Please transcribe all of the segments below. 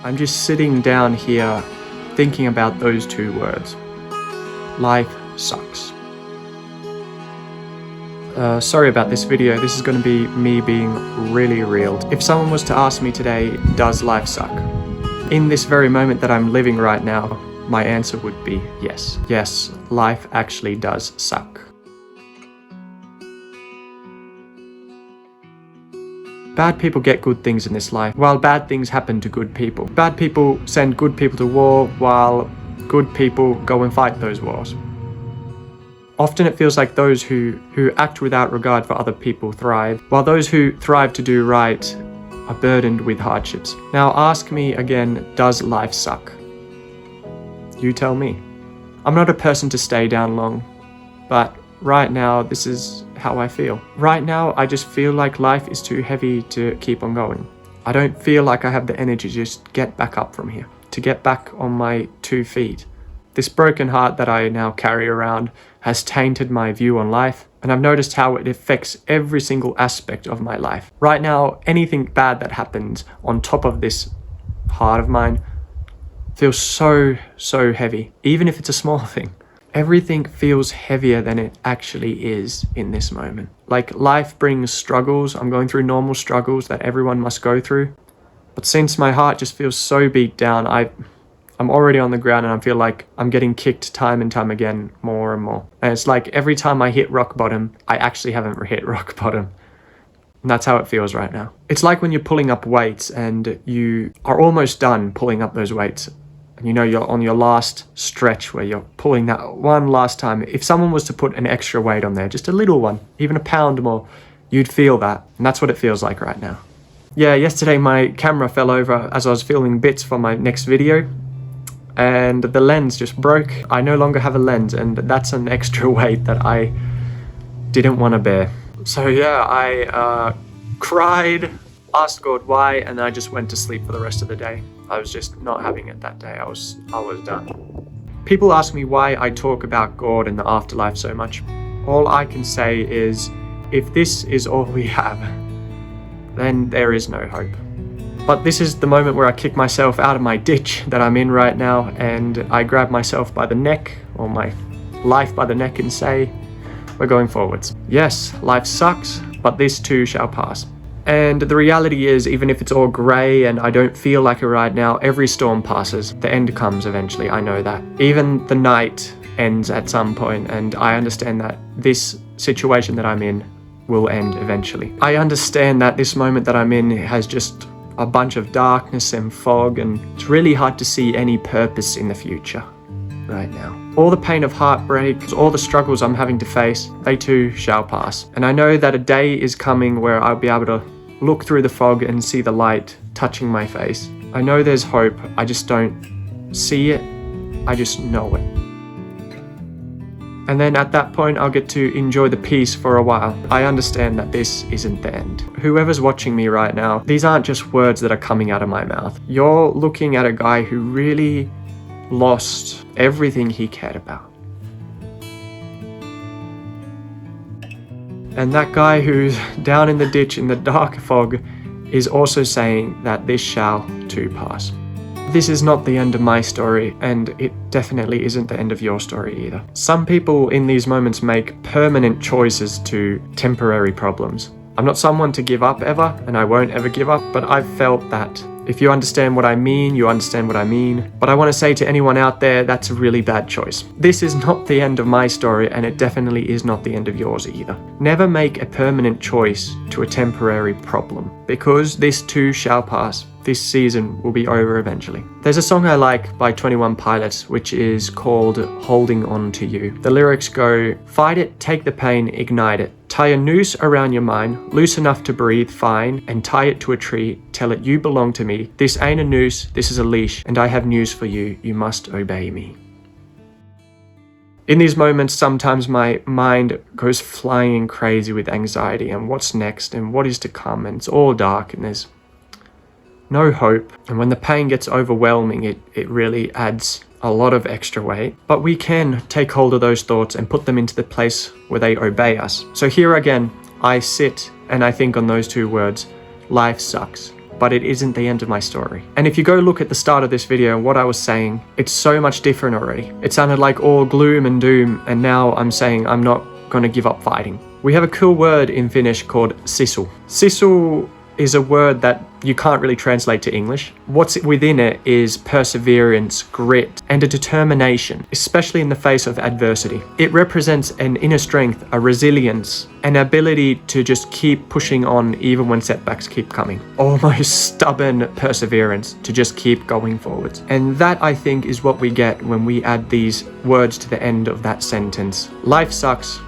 I'm just sitting down here thinking about those two words. Life sucks. Sorry about this video. This is going to be me being really real. If someone was to ask me today, does life suck? In this very moment that I'm living right now, my answer would be yes. Yes, life actually does suck. Bad people get good things in this life, while bad things happen to good people. Bad people send good people to war, while good people go and fight those wars. Often it feels like those who act without regard for other people thrive, while those who thrive to do right are burdened with hardships. Now ask me again, does life suck? You tell me. I'm not a person to stay down long, but right now this is how I feel. Right now I just feel like life is too heavy to keep on going. I don't feel like I have the energy to just get back up from here, to get back on my 2 feet. This broken heart that I now carry around has tainted my view on life, and I've noticed how it affects every single aspect of my life. Right now, anything bad that happens on top of this heart of mine feels so heavy, even if it's a small thing. Everything feels heavier than it actually is in this moment. Like life brings struggles. I'm going through normal struggles that everyone must go through. But since my heart just feels so beat down, I'm already on the ground and I feel like I'm getting kicked time and time again, more and more. And it's like every time I hit rock bottom, I actually haven't hit rock bottom. And that's how it feels right now. It's like when you're pulling up weights and you are almost done pulling up those weights. And you know you're on your last stretch where you're pulling that one last time. If someone was to put an extra weight on there, just a little one, even a pound more, you'd feel that. And that's what it feels like right now. Yeah, yesterday my camera fell over as I was filming bits for my next video. And the lens just broke. I no longer have a lens, and that's an extra weight that I didn't want to bear. So yeah, I cried, asked God why, and I just went to sleep for the rest of the day. I was just not having it that day. I was done. People ask me why I talk about God and the afterlife so much. All I can say is, if this is all we have, then there is no hope. But this is the moment where I kick myself out of my ditch that I'm in right now, and I grab myself by the neck, or my life by the neck, and say, we're going forwards. Yes, life sucks, but this too shall pass. And the reality is, even if it's all grey and I don't feel like it right now, every storm passes. The end comes eventually, I know that. Even the night ends at some point, and I understand that this situation that I'm in will end eventually. I understand that this moment that I'm in has just a bunch of darkness and fog, and it's really hard to see any purpose in the future right now. All the pain of heartbreak, all the struggles I'm having to face, they too shall pass. And I know that a day is coming where I'll be able to look through the fog and see the light touching my face. I know there's hope, I just don't see it, I just know it. And then at that point, I'll get to enjoy the peace for a while. I understand that this isn't the end. Whoever's watching me right now, these aren't just words that are coming out of my mouth. You're looking at a guy who really lost everything he cared about. And that guy who's down in the ditch in the dark fog is also saying that this shall too pass. This is not the end of my story, and it definitely isn't the end of your story either. Some people in these moments make permanent choices to temporary problems. I'm not someone to give up ever, and I won't ever give up, but I've felt that. If you understand what I mean, you understand what I mean. But I want to say to anyone out there, that's a really bad choice. This is not the end of my story, and it definitely is not the end of yours either. Never make a permanent choice to a temporary problem, because this too shall pass. This season will be over eventually. There's a song I like by 21 Pilots, which is called Holding On To You. The lyrics go, fight it, take the pain, ignite it. Tie a noose around your mind, loose enough to breathe fine, and tie it to a tree, tell it you belong to me. This ain't a noose, this is a leash, and I have news for you, you must obey me. In these moments, sometimes my mind goes flying crazy with anxiety and what's next and what is to come, and it's all dark and there's no hope. And when the pain gets overwhelming, it really adds a lot of extra weight. But we can take hold of those thoughts and put them into the place where they obey us. So here again, I sit and I think on those two words, life sucks, but it isn't the end of my story. And if you go look at the start of this video and what I was saying, it's so much different already. It sounded like all gloom and doom, and now I'm saying I'm not gonna give up fighting. We have a cool word in Finnish called sisu. Sisu is a word that you can't really translate to English. What's within it is perseverance, grit, and a determination, especially in the face of adversity. It represents an inner strength, a resilience, an ability to just keep pushing on even when setbacks keep coming. Almost stubborn perseverance to just keep going forwards. And that, I think, is what we get when we add these words to the end of that sentence. Life sucks,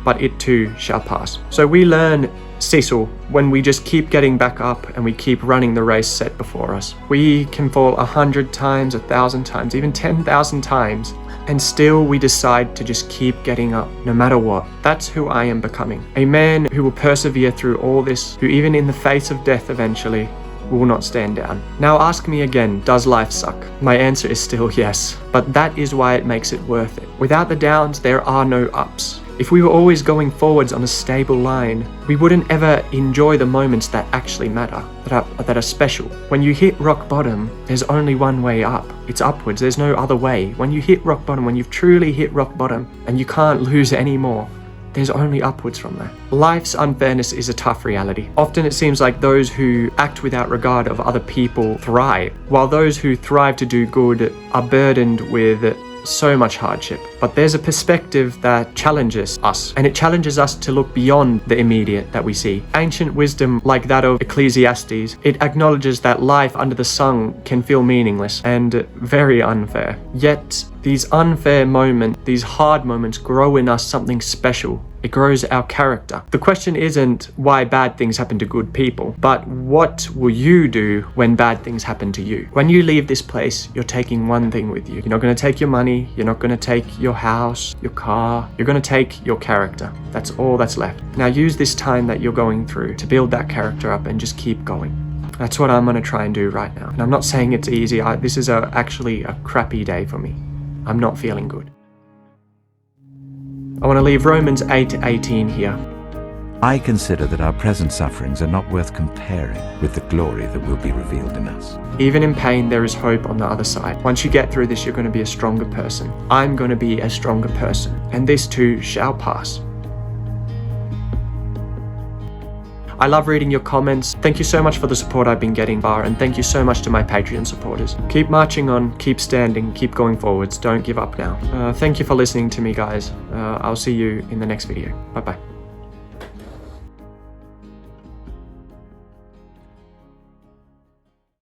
but it too shall pass. So we learn Sisu when we just keep getting back up and we keep running the race set before us. We can fall 100 times, 1,000 times, even 10,000 times, and still we decide to just keep getting up no matter what. That's who I am becoming. A man who will persevere through all this, who even in the face of death eventually will not stand down. Now ask me again, does life suck? My answer is still yes, but that is why it makes it worth it. Without the downs, there are no ups. If we were always going forwards on a stable line, we wouldn't ever enjoy the moments that actually matter, that are special. When you hit rock bottom, there's only one way up. It's upwards, there's no other way. When you hit rock bottom, when you've truly hit rock bottom and you can't lose anymore, there's only upwards from there. Life's unfairness is a tough reality. Often it seems like those who act without regard of other people thrive, while those who thrive to do good are burdened with so much hardship. But there's a perspective that challenges us, and it challenges us to look beyond the immediate that we see. Ancient wisdom like that of Ecclesiastes, it acknowledges that life under the sun can feel meaningless and very unfair. Yet these unfair moments, these hard moments, grow in us something special. It grows our character. The question isn't why bad things happen to good people, but what will you do when bad things happen to you? When you leave this place, you're taking one thing with you. You're not going to take your money, you're not going to take your house, your car, you're going to take your character. That's all that's left. Now use this time that you're going through to build that character up and just keep going. That's what I'm going to try and do right now. And I'm not saying it's easy. This is actually a crappy day for me. I'm not feeling good. I want to leave Romans 8:18 here. I consider that our present sufferings are not worth comparing with the glory that will be revealed in us. Even in pain, there is hope on the other side. Once you get through this, you're going to be a stronger person. I'm going to be a stronger person, and this too shall pass. I love reading your comments. Thank you so much for the support I've been getting, and thank you so much to my Patreon supporters. Keep marching on, keep standing, keep going forwards. Don't give up now. Thank you for listening to me, guys. I'll see you in the next video. Bye-bye.